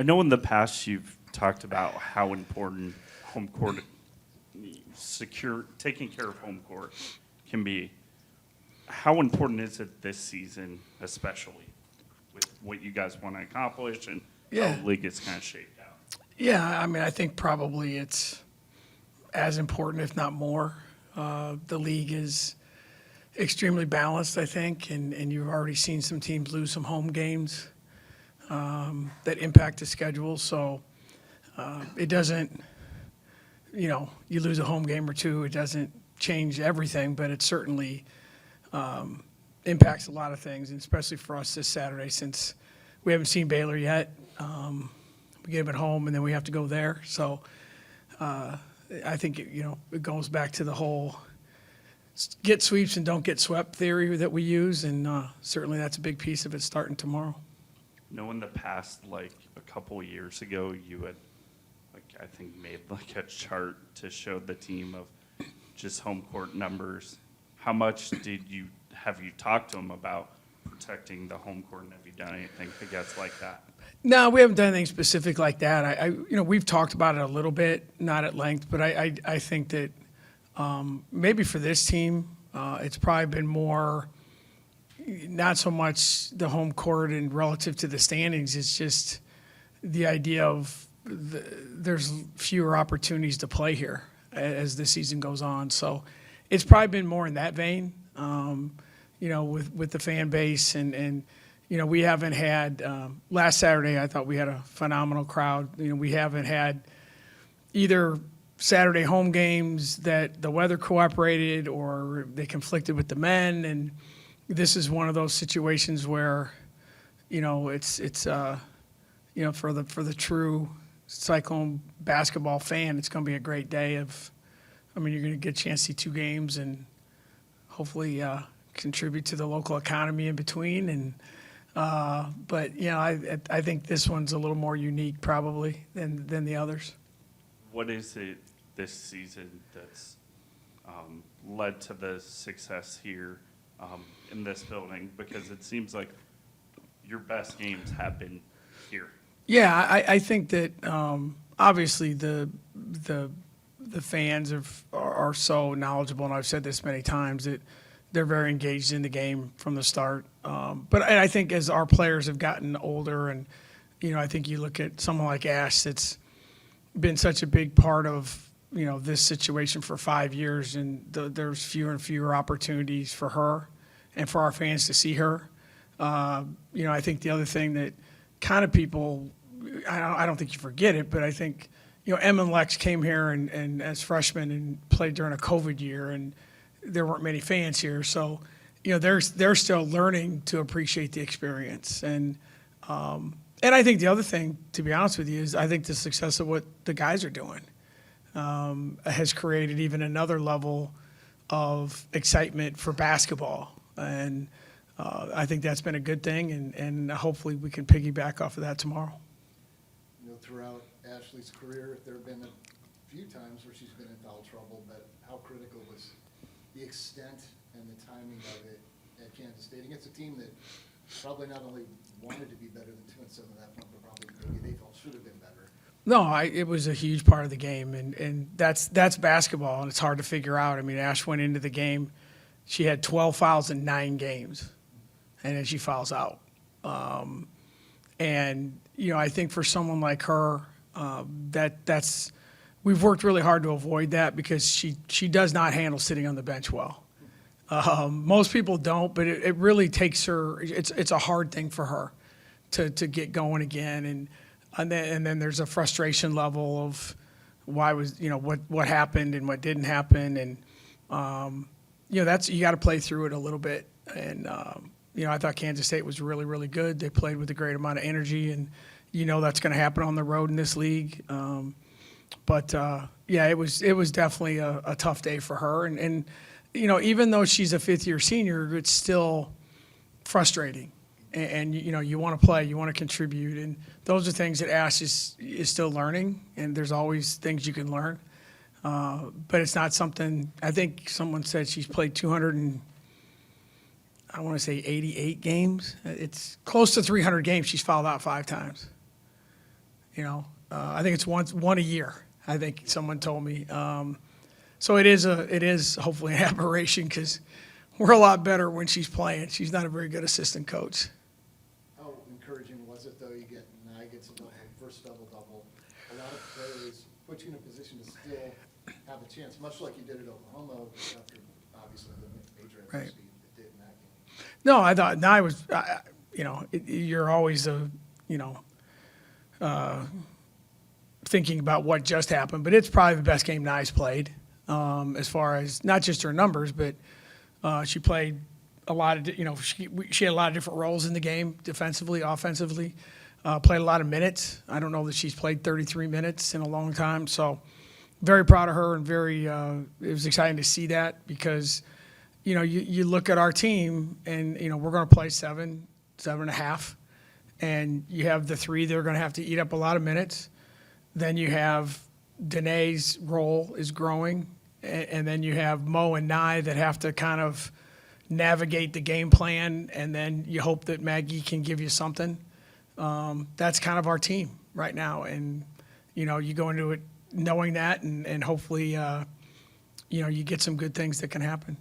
I know in the past you've talked about how important home court taking care of home court can be. How important is it this season, especially with what you guys want to accomplish and how the league is kind of shaped out? Yeah, I mean, I think probably it's as important, if not more. The league is extremely balanced, I think, and you've already seen some teams lose some home games that impact the schedule. So it doesn't, you lose a home game or two, it doesn't change everything, but it certainly impacts a lot of things, and especially for us this Saturday since we haven't seen Baylor yet. We get them at home, and then we have to go there. So I think, it goes back to the whole get sweeps and don't get swept theory that we use, and certainly that's a big piece of it starting tomorrow. In the past, like a couple of years ago, you had, I think, made a chart to show the team of just home court numbers. How much have you talked to them about protecting the home court, and have you done anything against like that? No, we haven't done anything specific like that. We've talked about it a little bit, not at length, but I think that maybe for this team, it's probably been more, not so much the home court and relative to the standings. It's just the idea of there's fewer opportunities to play here as the season goes on. So it's probably been more in that vein, with the fan base and we haven't had last Saturday. I thought we had a phenomenal crowd. We haven't had either Saturday home games that the weather cooperated or they conflicted with the men, and this is one of those situations where it's for the true Cyclone basketball fan, it's going to be a great day you're going to get a chance to see two games and hopefully contribute to the local economy in between. And but I think this one's a little more unique probably than the others. What is it this season that's led to the success here in this building? Because it seems like your best games have been here. Yeah, I think that obviously the fans are so knowledgeable, and I've said this many times, that they're very engaged in the game from the start. But I think as our players have gotten older, and I think you look at someone like Ash that's been such a big part of this situation for 5 years, and there's fewer and fewer opportunities for her and for our fans to see her. I think the other thing that kind of people, I don't think you forget it, but I think Em and Lex came here and as freshmen and played during a COVID year, and there weren't many fans here, so they're still learning to appreciate the experience. And I think the other thing, to be honest with you, is I think the success of what the guys are doing has created even another level of excitement for basketball, and I think that's been a good thing, and hopefully we can piggyback off of that tomorrow. Throughout Ashley's career, there have been a few times where she's been in foul trouble, but how critical was the extent and the timing of it at Kansas State against a team that probably not only wanted to be better than 2 and 7 at that point, but probably maybe they felt should have been better? No, it was a huge part of the game, and that's basketball, and it's hard to figure out. I mean, Ash went into the game, she had 12 fouls in 9 games, and then she fouls out. And I think for someone like her, that's we've worked really hard to avoid that, because she does not handle sitting on the bench well. Most people don't, but it really takes her. It's a hard thing for her to get going again, and then there's a frustration level of why was what happened and what didn't happen, and that's, you got to play through it a little bit. And I thought Kansas State was really, really good. They played with a great amount of energy, and that's going to happen on the road in this league. But it was definitely a tough day for her, and even though she's a fifth-year senior, it's still frustrating. And you want to play, you want to contribute, and those are things that Ash is still learning, and there's always things you can learn. But it's not something, I think someone said she's played 88 games. It's close to 300 games. She's fouled out 5 times. I think it's one a year, I think someone told me. So it is hopefully an aberration because we're a lot better when she's playing. She's not a very good assistant coach. How encouraging was it, though? You get, Nye gets a first double-double. A lot of players put you in a position to still have a chance, much like you did at Oklahoma after, obviously, the major Right. adversity it did in that game. No, I thought Nye was, you're always thinking about what just happened, but it's probably the best game Nye's played, as far as not just her numbers, but she played a lot of, she had a lot of different roles in the game, defensively, offensively, played a lot of minutes. I don't know that she's played 33 minutes in a long time, so very proud of her and it was exciting to see that because, you look at our team and, we're going to play 7.5, and you have the three that are going to have to eat up a lot of minutes. Then you have Danae's role is growing, and then you have Mo and Nye that have to kind of navigate the game plan, and then you hope that Maggie can give you something. That's kind of our team right now, and you go into it knowing that, and hopefully you get some good things that can happen.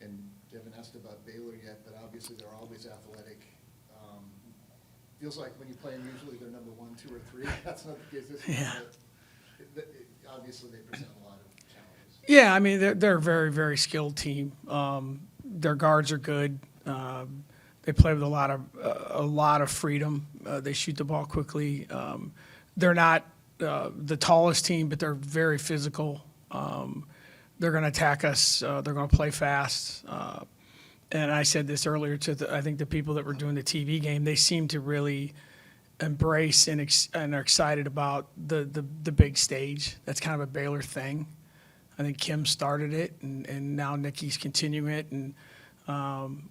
And you haven't asked about Baylor yet, but obviously they're always athletic. Feels like when you play them, usually they're number 1, 2, or 3. That's not the case this year. Yeah. But obviously they present a lot of challenges. Yeah, I mean they're a very, very skilled team. Their guards are good. They play with a lot of freedom. They shoot the ball quickly. They're not the tallest team, but they're very physical. They're going to attack us. They're going to play fast. And I said this earlier to I think the people that were doing the TV game. They seem to really embrace and are excited about the big stage. That's kind of a Baylor thing. I think Kim started it, and now Nikki's continuing it. And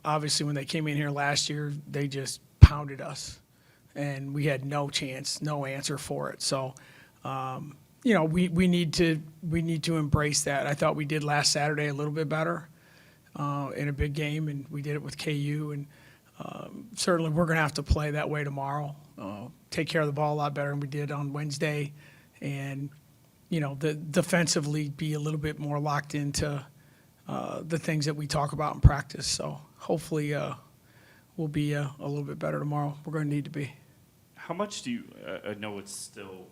obviously, when they came in here last year, they just pounded us, and we had no chance, no answer for it. So, we need to embrace that. I thought we did last Saturday a little bit better in a big game, and we did it with KU. And certainly, we're going to have to play that way tomorrow. Take care of the ball a lot better than we did on Wednesday, and defensively be a little bit more locked into the things that we talk about in practice. So hopefully we'll be a little bit better tomorrow. We're going to need to be. How much do you, I know it's still,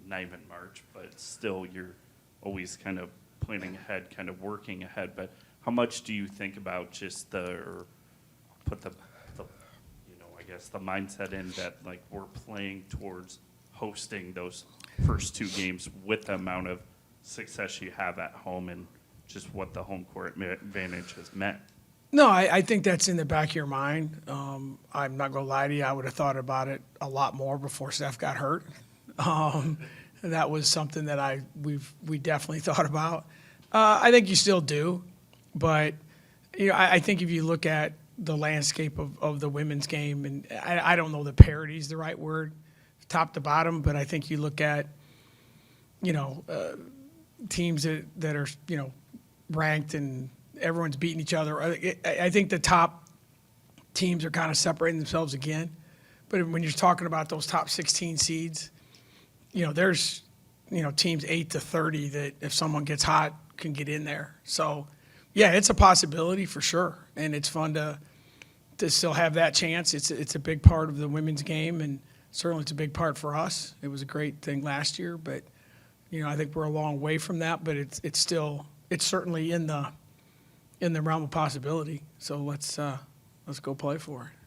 not even March, but still you're always kind of planning ahead, kind of working ahead, but how much do you think about just or put the I guess the mindset in that like we're playing towards hosting those first 2 games with the amount of success you have at home and just what the home court advantage has meant? No, I think that's in the back of your mind. I'm not going to lie to you. I would have thought about it a lot more before Steph got hurt. That was something that we definitely thought about. I think you still do, but I think if you look at the landscape of the women's game, and I don't know that parity is the right word, top to bottom, but I think you look at teams that are ranked and everyone's beating each other. I think the top teams are kind of separating themselves again. But when you're talking about those top 16 seeds, there's teams 8 to 30 that if someone gets hot can get in there. So yeah, it's a possibility for sure, and it's fun to still have that chance. It's a big part of the women's game, and certainly it's a big part for us. It was a great thing last year, but I think we're a long way from that. But it's certainly in the realm of possibility. So let's go play for it.